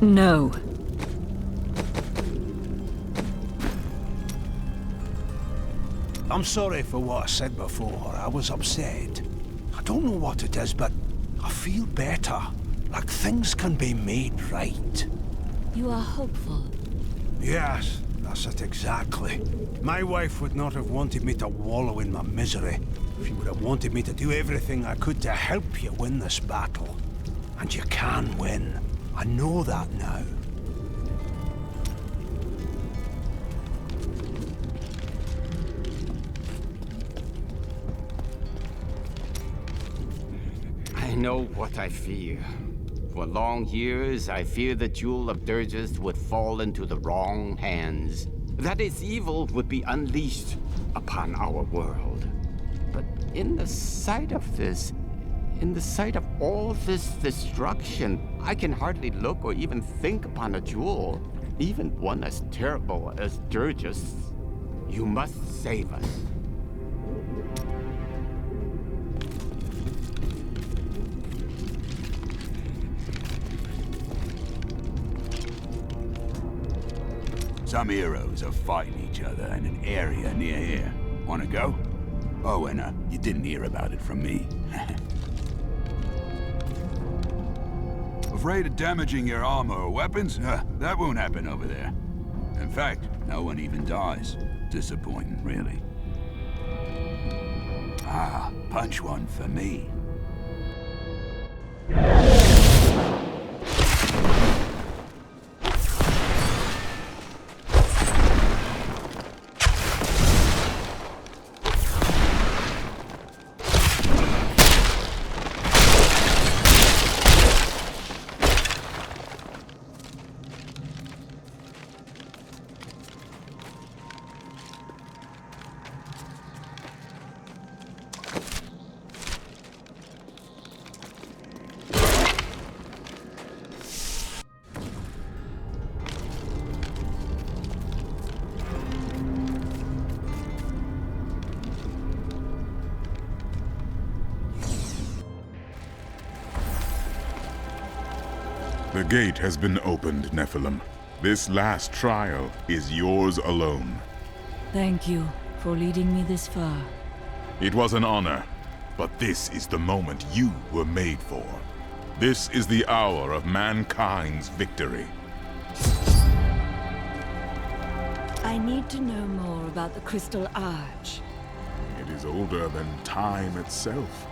No. I'm sorry for what I said before. I was upset. I don't know what it is, but I feel better. Like things can be made right. You are hopeful. Yes, that's it exactly. My wife would not have wanted me to wallow in my misery. She would have wanted me to do everything I could to help you win this battle. And you can win. I know that now. I know what I fear. For long years, I feared the Jewel of Dirges would fall into the wrong hands. That its evil would be unleashed upon our world. But in the sight of this, in the sight of all this destruction, I can hardly look or even think upon a jewel, even one as terrible as Dirges. You must save us. Some heroes are fighting each other in an area near here. Wanna go? Oh, and you didn't hear about it from me. Afraid of damaging your armor or weapons? That won't happen over there. In fact, no one even dies. Disappointing, really. Ah, punch one for me. The gate has been opened, Nephilim. This last trial is yours alone. Thank you for leading me this far. It was an honor, but this is the moment you were made for. This is the hour of mankind's victory. I need to know more about the Crystal Arch. It is older than time itself,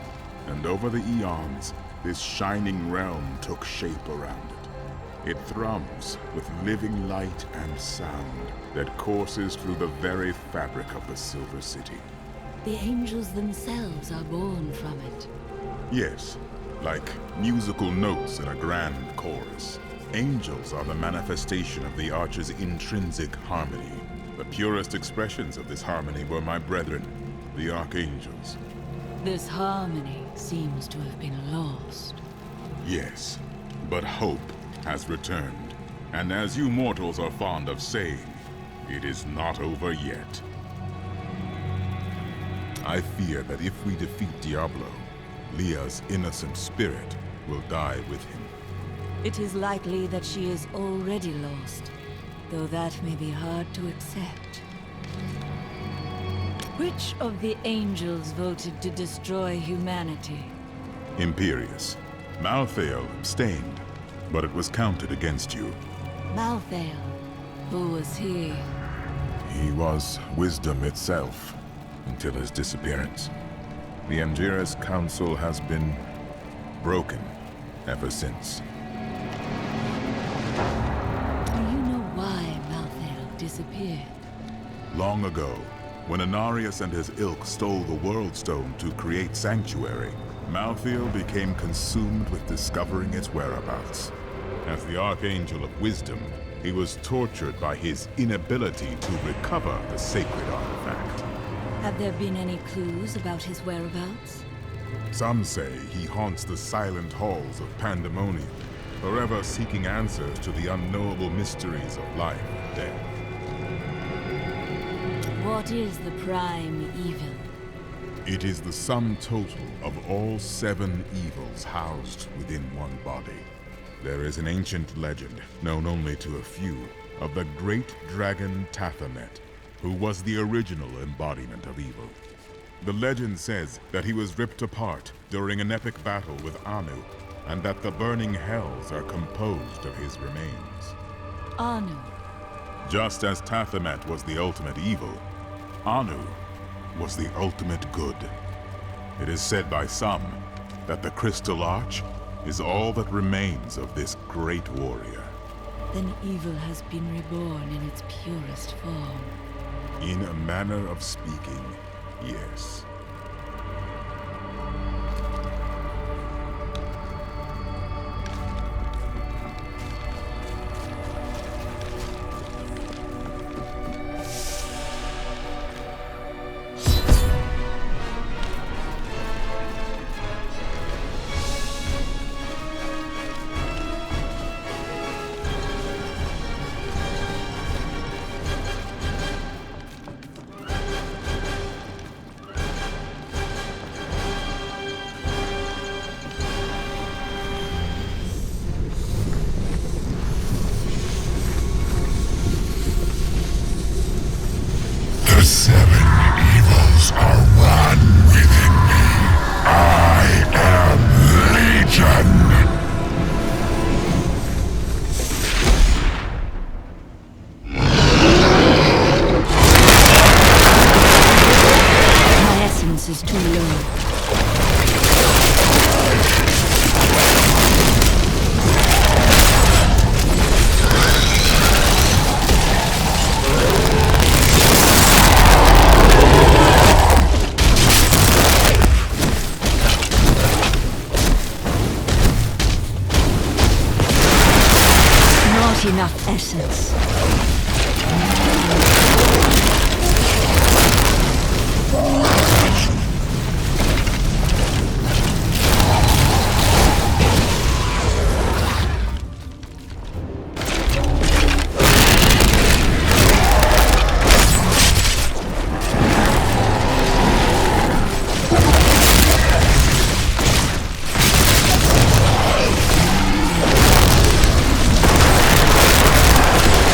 and over the eons, this shining realm took shape around it. It thrums with living light and sound that courses through the very fabric of the Silver City. The angels themselves are born from it. Yes, like musical notes in a grand chorus. Angels are the manifestation of the Arch's intrinsic harmony. The purest expressions of this harmony were my brethren, the Archangels. This harmony seems to have been lost. Yes, but hope has returned. And as you mortals are fond of saying, it is not over yet. I fear that if we defeat Diablo, Leah's innocent spirit will die with him. It is likely that she is already lost, though that may be hard to accept. Which of the angels voted to destroy humanity? Imperius. Malthael abstained, but it was counted against you. Malthael. Who was he? He was wisdom itself, until his disappearance. The Angiras Council has been broken ever since. Do you know why Malthael disappeared? Long ago, when Anarius and his ilk stole the World Stone to create Sanctuary, Malthael became consumed with discovering its whereabouts. As the Archangel of Wisdom, he was tortured by his inability to recover the sacred artifact. Have there been any clues about his whereabouts? Some say he haunts the silent halls of Pandemonium, forever seeking answers to the unknowable mysteries of life and death. What is the prime evil? It is the sum total of all 7 evils housed within one body. There is an ancient legend, known only to a few, of the great dragon Tathamet, who was the original embodiment of evil. The legend says that he was ripped apart during an epic battle with Anu, and that the burning hells are composed of his remains. Anu. Just as Tathamet was the ultimate evil, Anu was the ultimate good. It is said by some that the Crystal Arch is all that remains of this great warrior. Then evil has been reborn in its purest form. In a manner of speaking, yes. The seven evils are one within me. I am Legion. My essence is too low. Not enough essence.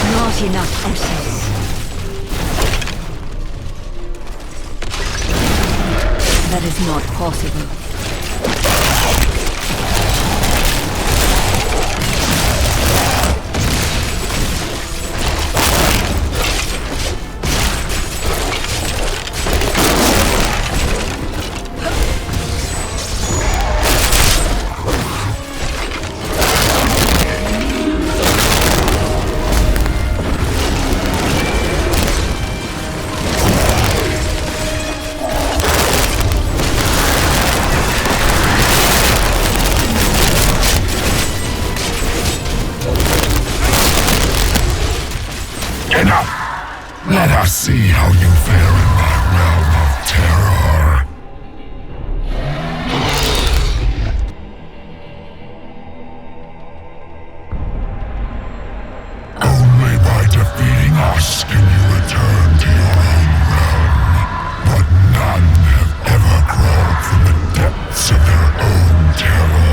Not enough essence. That is not possible. Enough! Let us see how you fare in my realm of terror. Only by defeating us can you return to your own realm. But none have ever crawled from the depths of their own terror.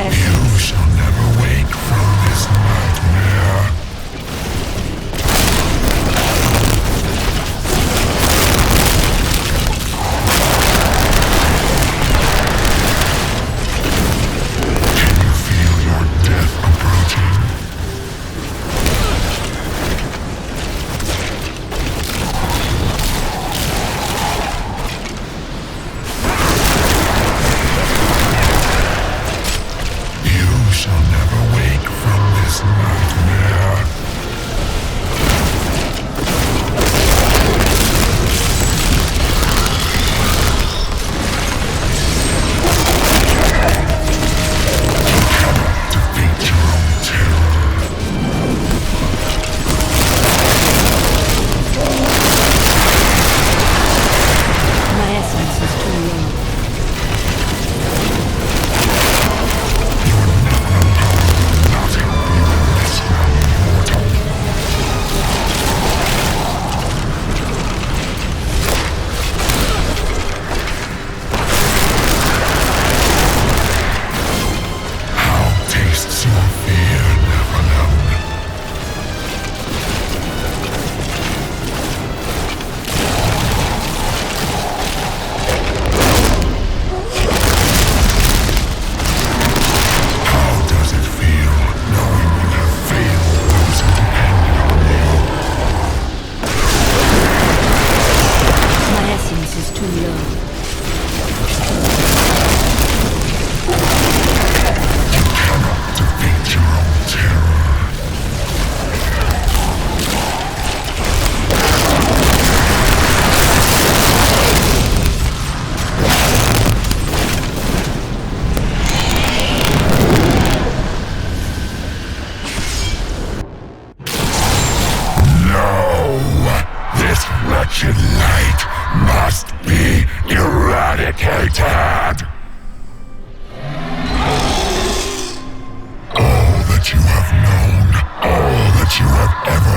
You shall never wake from this nightmare. Can you feel your death approaching? You shall never wake from this nightmare.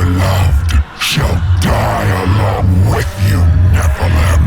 beloved shall die along with you, Nephilim.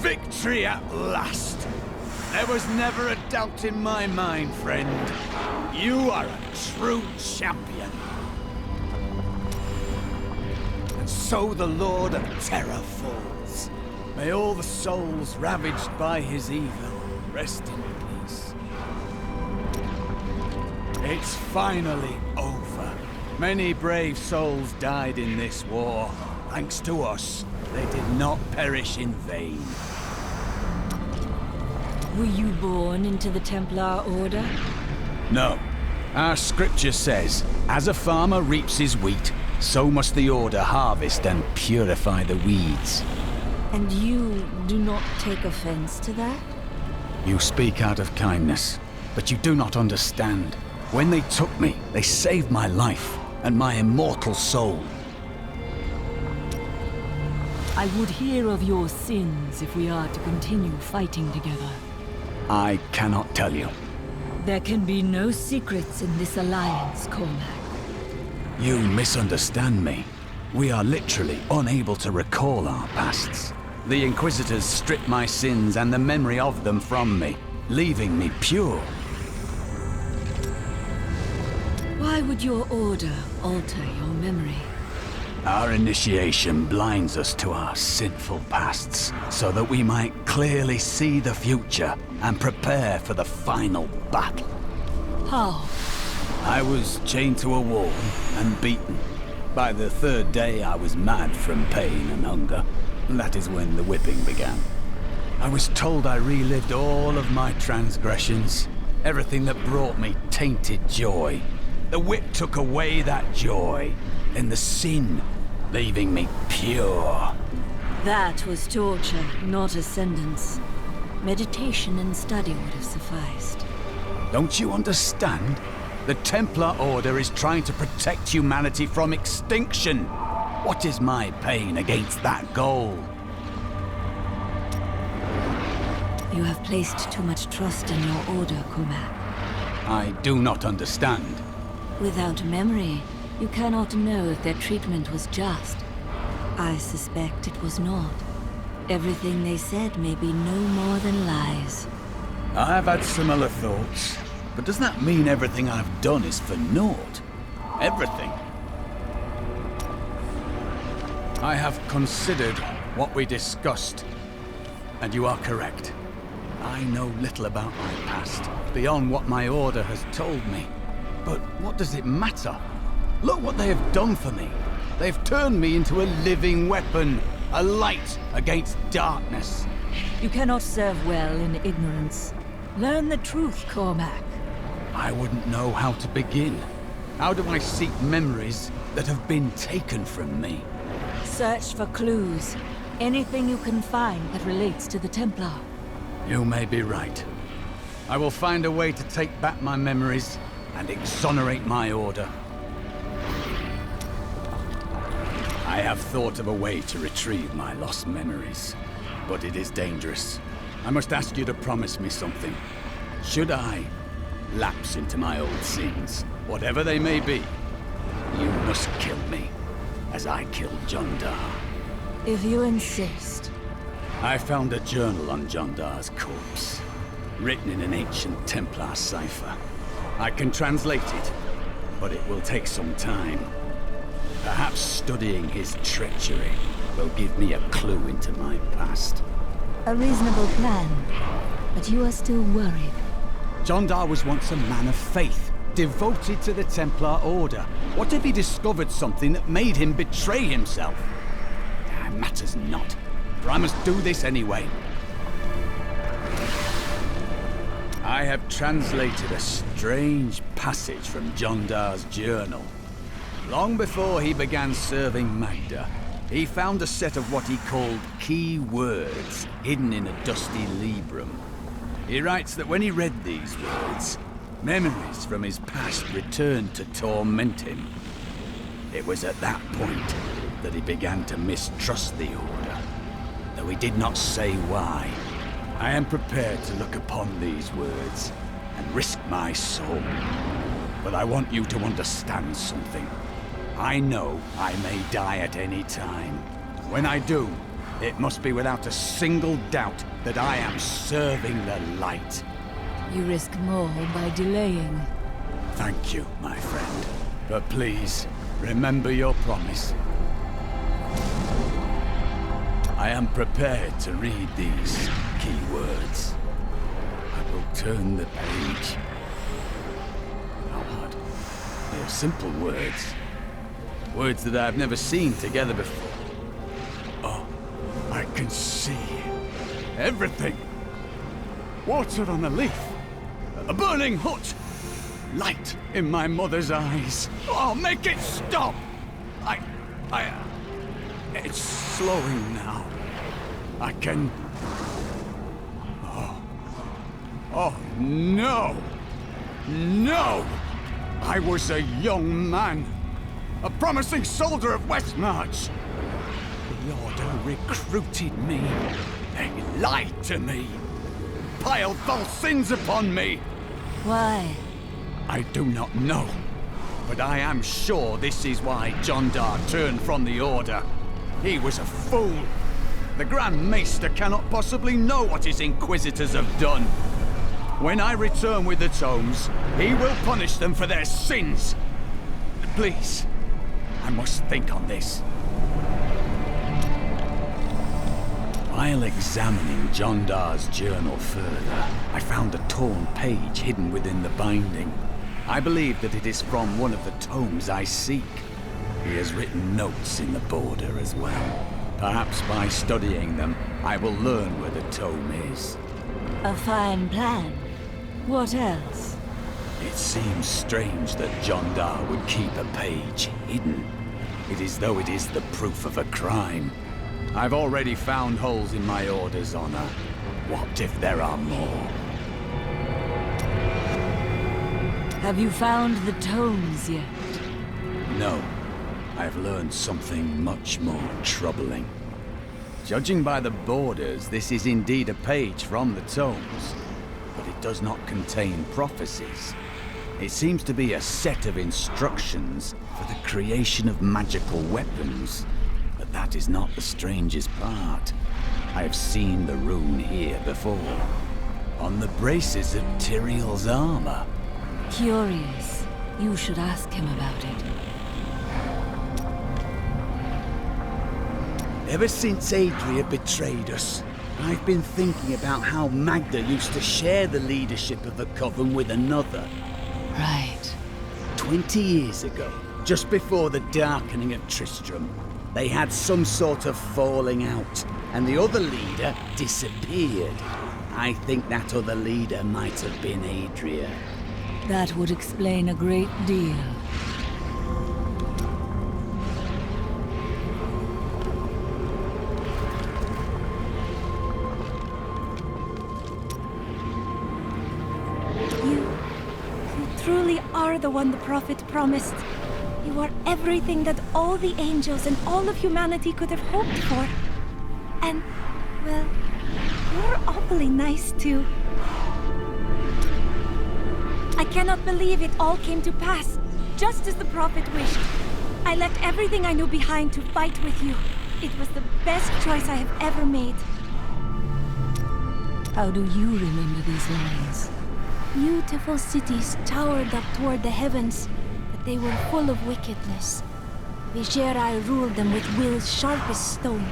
Victory at last! There was never a doubt in my mind, friend. You are a true champion. And so the Lord of Terror falls. May all the souls ravaged by his evil rest in peace. It's finally over. Many brave souls died in this war. Thanks to us, they did not perish in vain. Were you born into the Templar Order? No. Our scripture says, as a farmer reaps his wheat, so must the Order harvest and purify the weeds. And you do not take offense to that? You speak out of kindness, but you do not understand. When they took me, they saved my life and my immortal soul. I would hear of your sins if we are to continue fighting together. I cannot tell you. There can be no secrets in this alliance, Cormac. You misunderstand me. We are literally unable to recall our pasts. The Inquisitors stripped my sins and the memory of them from me, leaving me pure. Why would your order alter your memory? Our initiation blinds us to our sinful pasts, so that we might clearly see the future and prepare for the final battle. How? I was chained to a wall and beaten. By the third day, I was mad from pain and hunger. And that is when the whipping began. I was told I relived all of my transgressions, everything that brought me tainted joy. The whip took away that joy, then the sin, leaving me pure. That was torture, not ascendance. Meditation and study would have sufficed. Don't you understand? The Templar Order is trying to protect humanity from extinction. What is my pain against that goal? You have placed too much trust in your order, Cormac. I do not understand. Without memory, you cannot know if their treatment was just. I suspect it was not. Everything they said may be no more than lies. I've had similar thoughts, but does that mean everything I've done is for naught? Everything? I have considered what we discussed, and you are correct. I know little about my past, beyond what my order has told me. But what does it matter? Look what they have done for me. They've turned me into a living weapon, a light against darkness. You cannot serve well in ignorance. Learn the truth, Cormac. I wouldn't know how to begin. How do I seek memories that have been taken from me? Search for clues. Anything you can find that relates to the Templar. You may be right. I will find a way to take back my memories and exonerate my order. I have thought of a way to retrieve my lost memories, but it is dangerous. I must ask you to promise me something. Should I lapse into my old sins, whatever they may be, you must kill me, as I killed Jondar. If you insist. I found a journal on Jondar's corpse, written in an ancient Templar cipher. I can translate it, but it will take some time. Perhaps studying his treachery will give me a clue into my past. A reasonable plan, but you are still worried. Jondar was once a man of faith, devoted to the Templar Order. What if he discovered something that made him betray himself? It matters not, for I must do this anyway. I have translated a strange passage from Jondar's journal. Long before he began serving Magda, he found a set of what he called key words hidden in a dusty librum. He writes that when he read these words, memories from his past returned to torment him. It was at that point that he began to mistrust the Order, though he did not say why. I am prepared to look upon these words and risk my soul. But I want you to understand something. I know I may die at any time. When I do, it must be without a single doubt that I am serving the light. You risk more by delaying. Thank you, my friend. But please, remember your promise. I am prepared to read these key words. I will turn the page. How odd. They are simple words. Words that I've never seen together before. Oh, I can see everything. Water on a leaf. A burning hut. Light in my mother's eyes. Oh, make it stop! It's slowing now. I can... Oh, no! No! I was a young man. A promising soldier of Westmarch. The Order recruited me. They lied to me. Piled false sins upon me. Why? I do not know. But I am sure this is why Jondar turned from the Order. He was a fool. The Grand Maester cannot possibly know what his Inquisitors have done. When I return with the tomes, he will punish them for their sins. Please, I must think on this. While examining Jondar's journal further, I found a torn page hidden within the binding. I believe that it is from one of the tomes I seek. He has written notes in the border as well. Perhaps by studying them, I will learn where the tome is. A fine plan. What else? It seems strange that Jondar would keep a page hidden. It is though it is the proof of a crime. I've already found holes in my Order's honor. What if there are more? Have you found the tomes yet? No. I've learned something much more troubling. Judging by the borders, this is indeed a page from the tomes, but it does not contain prophecies. It seems to be a set of instructions for the creation of magical weapons, but that is not the strangest part. I have seen the rune here before. on the braces of Tyrael's armor. Curious. You should ask him about it. Ever since Adria betrayed us, I've been thinking about how Magda used to share the leadership of the Coven with another. Right. 20 years ago, just before the darkening of Tristram, they had some sort of falling out, and the other leader disappeared. I think that other leader might have been Adria. That would explain a great deal. You truly are the one the Prophet promised. You are everything that all the angels and all of humanity could have hoped for. And, well, you're awfully nice too. I cannot believe it all came to pass, just as the Prophet wished. I left everything I knew behind to fight with you. It was the best choice I have ever made. How do you remember these lines? Beautiful cities towered up toward the heavens, but they were full of wickedness. Vigerai ruled them with will's sharpest stone.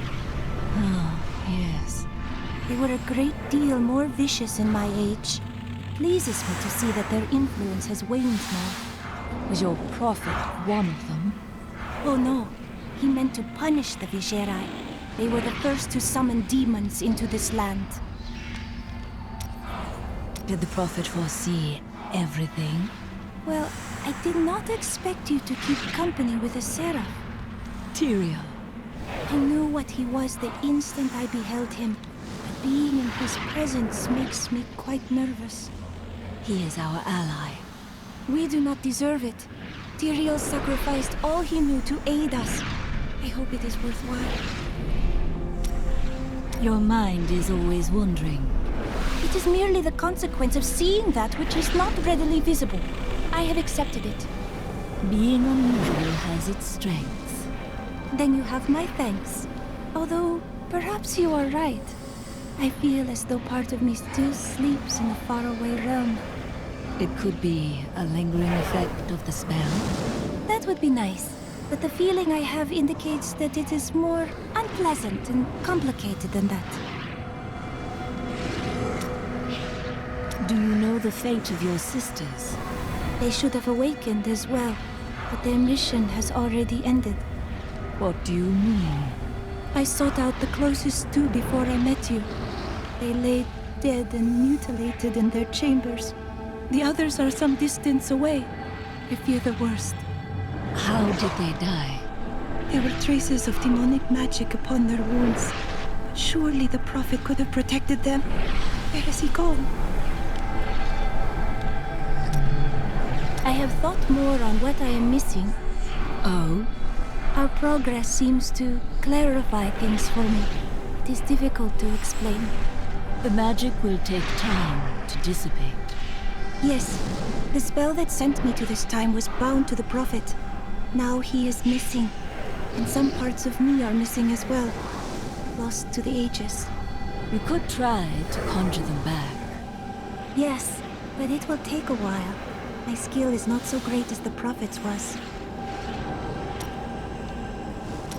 Oh, yes. They were a great deal more vicious in my age. It pleases me to see that their influence has waned now. Was your prophet one of them? Oh no, he meant to punish the Vigerai. They were the first to summon demons into this land. Did the prophet foresee everything? Well, I did not expect you to keep company with a seraph. Tyrael. I knew what he was the instant I beheld him, but being in his presence makes me quite nervous. He is our ally. We do not deserve it. Tyrael sacrificed all he knew to aid us. I hope it is worthwhile. Your mind is always wandering. It is merely the consequence of seeing that which is not readily visible. I have accepted it. Being unusual has its strengths. Then you have my thanks. Although, perhaps you are right. I feel as though part of me still sleeps in a faraway realm. It could be a lingering effect of the spell. That would be nice, but the feeling I have indicates that it is more unpleasant and complicated than that. Do you know the fate of your sisters? They should have awakened as well, but their mission has already ended. What do you mean? I sought out the closest two before I met you. They lay dead and mutilated in their chambers. The others are some distance away. I fear the worst. How did they die? There were traces of demonic magic upon their wounds. But surely the Prophet could have protected them. Where has he gone? I have thought more on what I am missing. Oh? Our progress seems to clarify things for me. It is difficult to explain. The magic will take time to dissipate. Yes, the spell that sent me to this time was bound to the Prophet. Now he is missing, and some parts of me are missing as well. Lost to the ages. You could try to conjure them back. Yes, but it will take a while. My skill is not so great as the Prophet's was.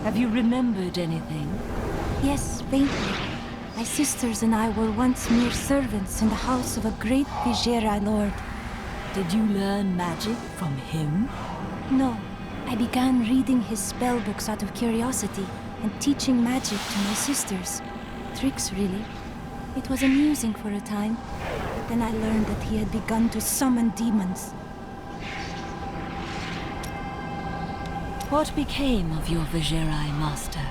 Have you remembered anything? Yes, faintly. My sisters and I were once mere servants in the house of a great Vigerai lord. Did you learn magic from him? No. I began reading his spell books out of curiosity and teaching magic to my sisters. Tricks, really. It was amusing for a time, but then I learned that he had begun to summon demons. What became of your Vigerai master?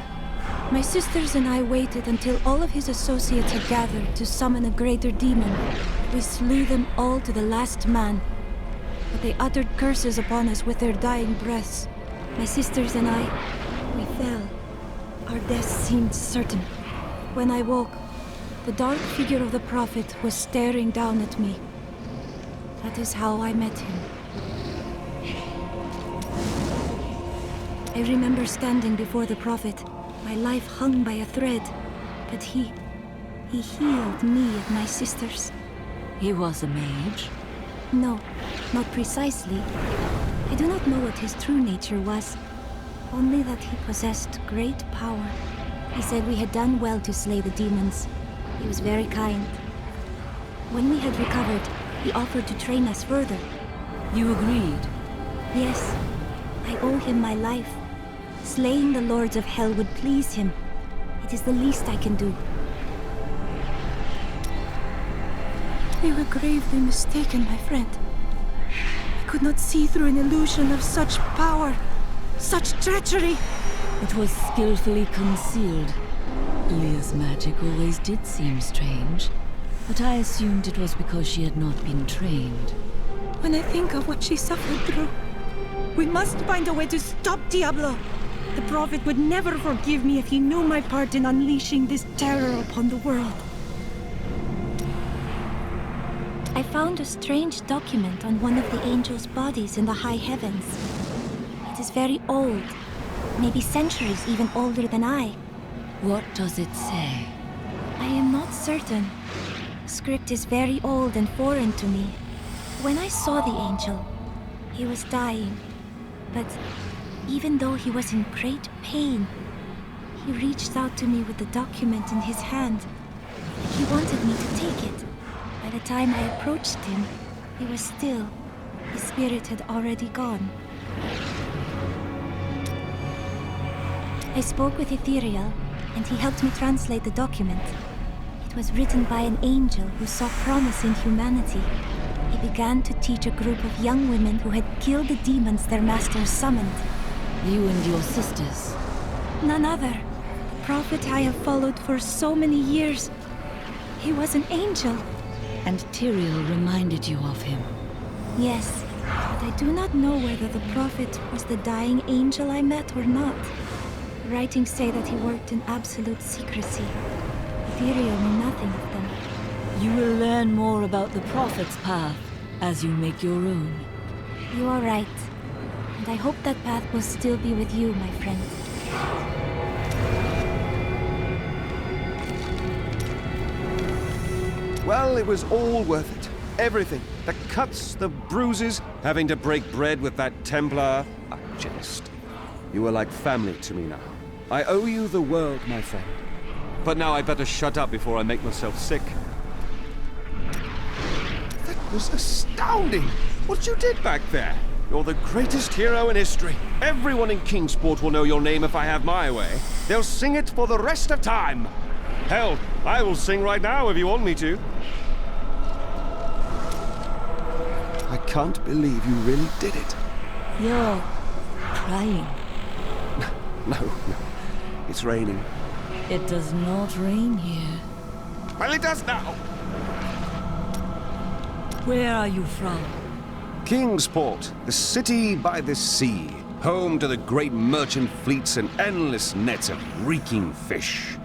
My sisters and I waited until all of his associates had gathered to summon a greater demon. We slew them all to the last man. But they uttered curses upon us with their dying breaths. My sisters and I, we fell. Our death seemed certain. When I woke, the dark figure of the Prophet was staring down at me. That is how I met him. I remember standing before the Prophet, my life hung by a thread, but he healed me and my sisters. He was a mage? No, not precisely. I do not know what his true nature was. Only that he possessed great power. He said we had done well to slay the demons. He was very kind. When we had recovered, he offered to train us further. You agreed? Yes. I owe him my life. Slaying the lords of hell would please him. It is the least I can do. We were gravely mistaken, my friend. I could not see through an illusion of such power, such treachery. It was skillfully concealed. Leah's magic always did seem strange, but I assumed it was because she had not been trained. When I think of what she suffered through, we must find a way to stop Diablo. The Prophet would never forgive me if he knew my part in unleashing this terror upon the world. I found a strange document on one of the angels' bodies in the high heavens. It is very old, maybe centuries even older than I. What does it say? I am not certain. The script is very old and foreign to me. When I saw the angel, he was dying. But even though he was in great pain, he reached out to me with the document in his hand. He wanted me to take it. By the time I approached him, he was still. His spirit had already gone. I spoke with Ethereal, and he helped me translate the document. It was written by an angel who saw promise in humanity. He began to teach a group of young women who had killed the demons their masters summoned. You and your sisters? None other. The prophet I have followed for so many years. He was an angel. And Tyrael reminded you of him? Yes, but I do not know whether the prophet was the dying angel I met or not. Writings say that he worked in absolute secrecy. Ethereal knew nothing of them. You will learn more about the Prophet's path as you make your own. You are right. And I hope that path will still be with you, my friend. Well, it was all worth it. Everything. The cuts, the bruises, having to break bread with that Templar. I jest. You are like family to me now. I owe you the world, my friend. But now I better shut up before I make myself sick. That was astounding! What you did back there! You're the greatest hero in history. Everyone in Kingsport will know your name if I have my way. They'll sing it for the rest of time. Hell, I will sing right now if you want me to. I can't believe you really did it. You're crying. No. It's raining. It does not rain here. Well, it does now. Where are you from? Kingsport, the city by the sea. Home to the great merchant fleets and endless nets of reeking fish.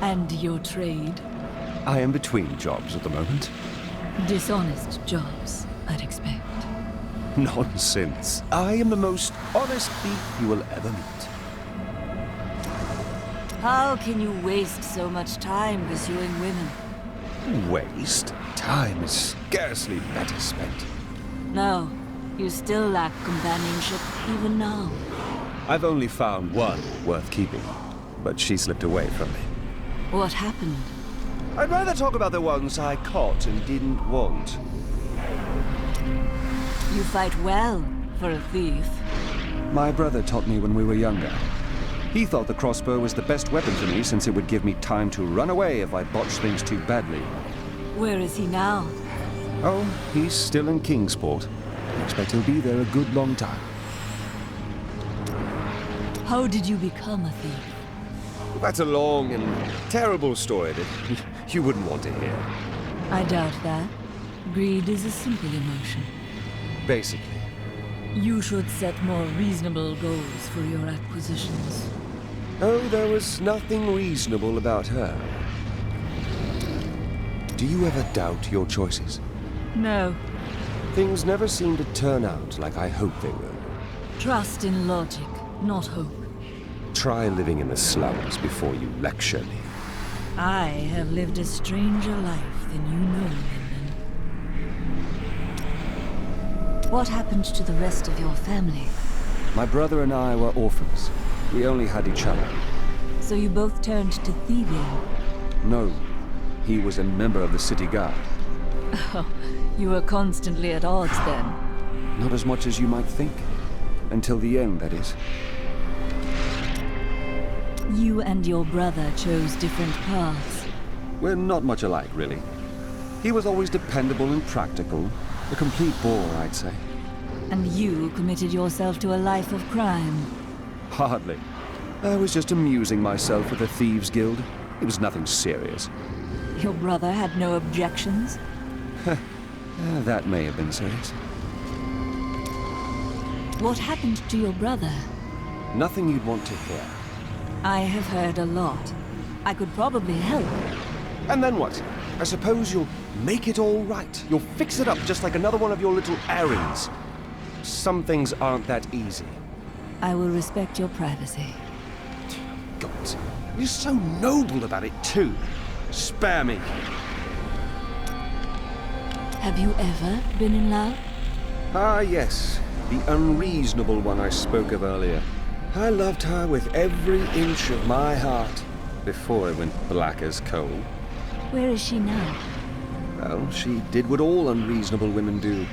And your trade? I am between jobs at the moment. Dishonest jobs, I'd expect. Nonsense. I am the most honest thief you will ever meet. How can you waste so much time pursuing women? Waste? Time is scarcely better spent. No, you still lack companionship even now. I've only found one worth keeping, but she slipped away from me. What happened? I'd rather talk about the ones I caught and didn't want. You fight well for a thief. My brother taught me when we were younger. He thought the crossbow was the best weapon for me since it would give me time to run away if I botched things too badly. Where is he now? Oh, he's still in Kingsport. I expect he'll be there a good long time. How did you become a thief? That's a long and terrible story that you wouldn't want to hear. I doubt that. Greed is a simple emotion. Basically. You should set more reasonable goals for your acquisitions. Oh, there was nothing reasonable about her. Do you ever doubt your choices? No. Things never seem to turn out like I hope they will. Trust in logic, not hope. Try living in the slums before you lecture me. I have lived a stranger life than you know, Lyndon. What happened to the rest of your family? My brother and I were orphans. We only had each other. So you both turned to thieving? No, he was a member of the city guard. Oh, you were constantly at odds then. Not as much as you might think. Until the end, that is. You and your brother chose different paths. We're not much alike, really. He was always dependable and practical. A complete bore, I'd say. And you committed yourself to a life of crime. Hardly. I was just amusing myself with the Thieves' Guild. It was nothing serious. Your brother had no objections? That may have been serious. What happened to your brother? Nothing you'd want to hear. I have heard a lot. I could probably help. And then what? I suppose you'll make it all right. You'll fix it up just like another one of your little errands. Some things aren't that easy. I will respect your privacy. God, you're so noble about it too. Spare me. Have you ever been in love? Ah, yes. The unreasonable one I spoke of earlier. I loved her with every inch of my heart before it went black as coal. Where is she now? Well, she did what all unreasonable women do.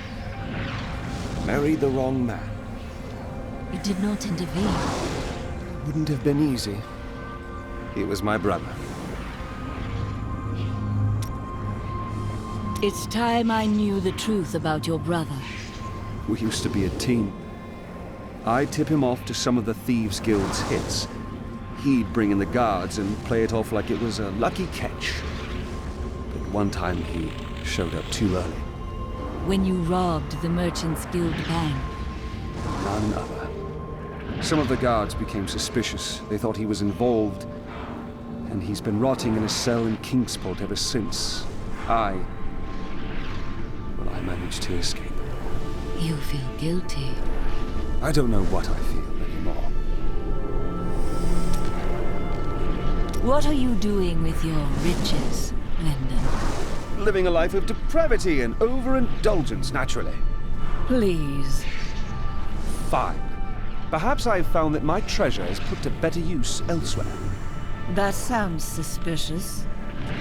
Married the wrong man. You did not intervene. Wouldn't have been easy. He was my brother. It's time I knew the truth about your brother. We used to be a team. I'd tip him off to some of the Thieves' Guild's hits. He'd bring in the guards and play it off like it was a lucky catch. But one time he showed up too early. When you robbed the Merchants Guild bank. None other. Some of the guards became suspicious. They thought he was involved. And he's been rotting in a cell in Kingsport ever since. I managed to escape. You feel guilty. I don't know what I feel anymore. What are you doing with your riches, Lyndon? Living a life of depravity and overindulgence, naturally. Please. Fine. Perhaps I've found that my treasure is put to better use elsewhere. That sounds suspicious.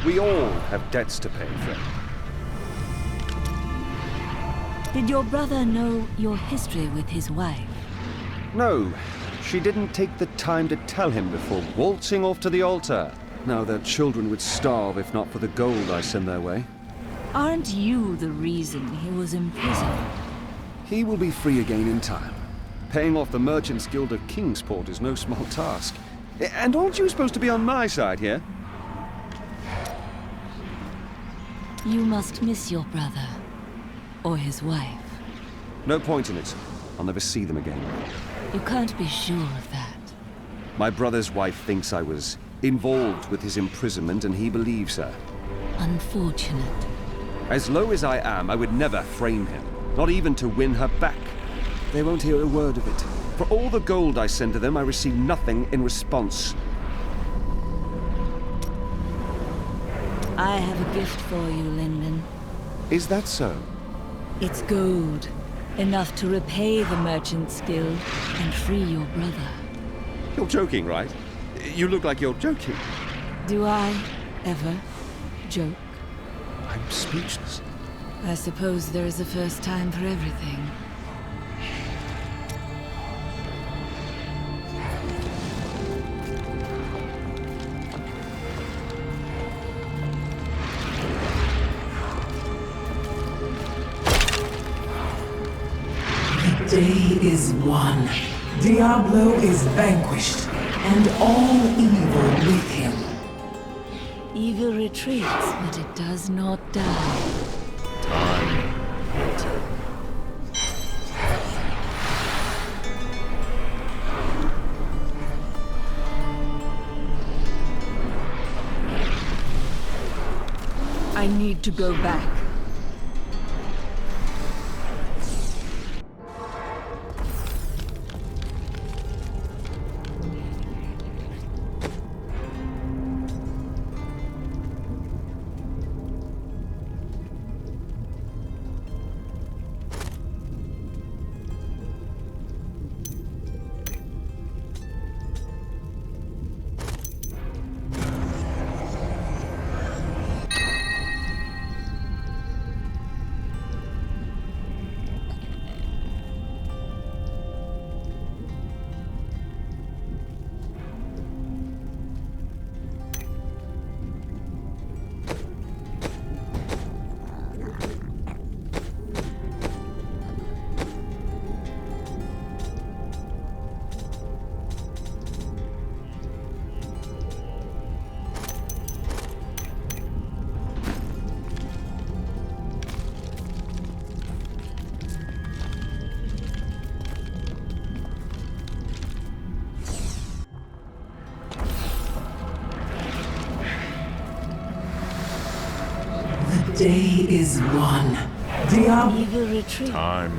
We all have debts to pay, friend. Did your brother know your history with his wife? No, she didn't take the time to tell him before waltzing off to the altar. Now their children would starve if not for the gold I send their way. Aren't you the reason he was imprisoned? He will be free again in time. Paying off the Merchants Guild of Kingsport is no small task. And aren't you supposed to be on my side here? You must miss your brother. Or his wife. No point in it. I'll never see them again. You can't be sure of that. My brother's wife thinks I was involved with his imprisonment, and he believes her. Unfortunate. As low as I am, I would never frame him. Not even to win her back. They won't hear a word of it. For all the gold I send to them, I receive nothing in response. I have a gift for you, Lyndon. Is that so? It's gold. Enough to repay the Merchants Guild and free your brother. You're joking, right? You look like you're joking. Do I ever joke? I'm speechless. I suppose there is a first time for everything. The day is won. Diablo is vanquished, and all evil with him. Evil retreats, but it does not die. I need to go back. day is won. Diablo. Evil retreat. Time.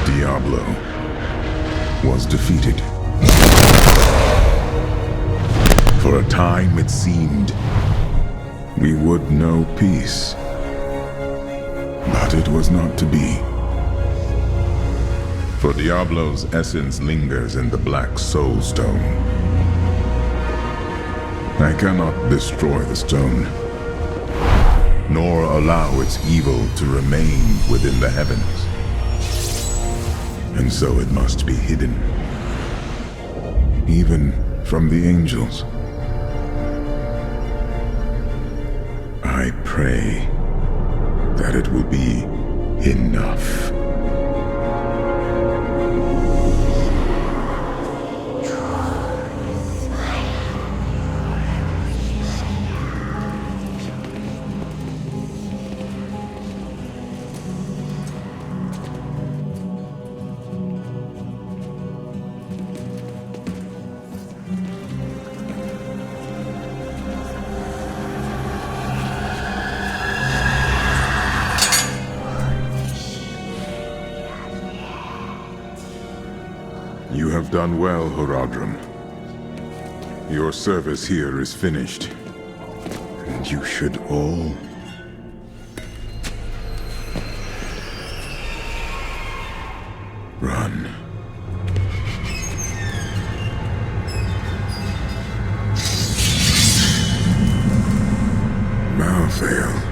Diablo was defeated. For a time it seemed we would know peace. But it was not to be. For Diablo's essence lingers in the Black Soul Stone. I cannot destroy the stone, nor allow its evil to remain within the heavens. And so it must be hidden, even from the angels. I pray that it will be enough. You have done well, Horadrim. Your service here is finished, and you should all run. Malthael.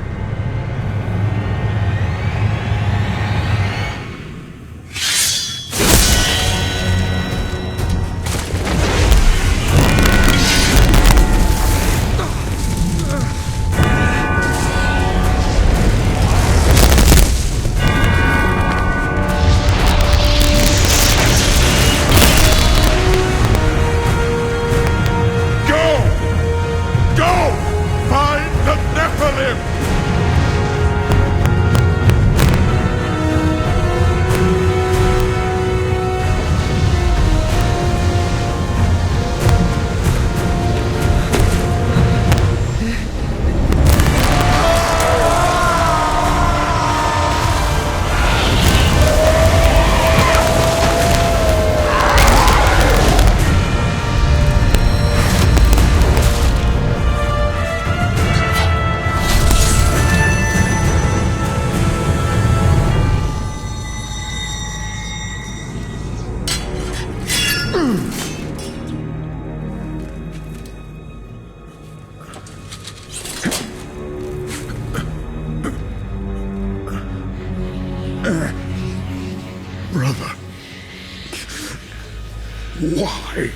Brother, why?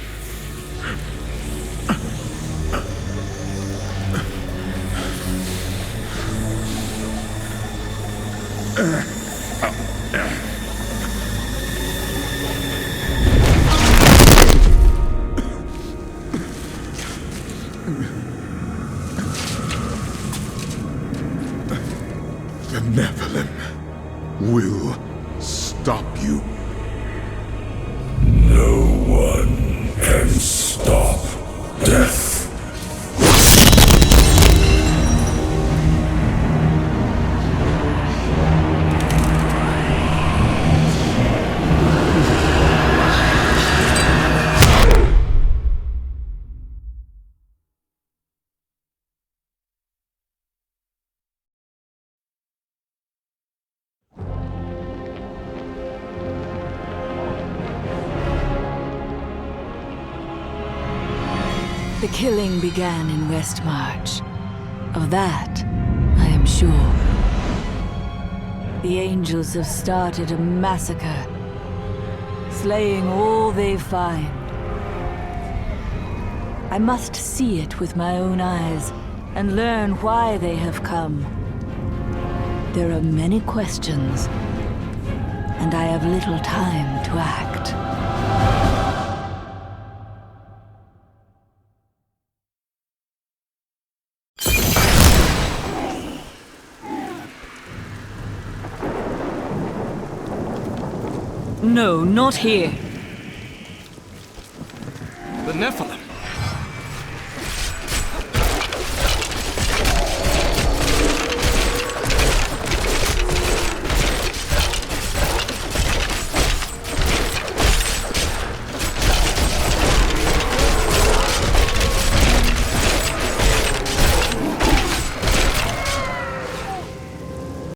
The Nephilim will stop you. No one can stop death. The killing began in Westmarch. Of that, I am sure. The angels have started a massacre, slaying all they find. I must see it with my own eyes and learn why they have come. There are many questions, and I have little time to act. No, not here. The Nephilim.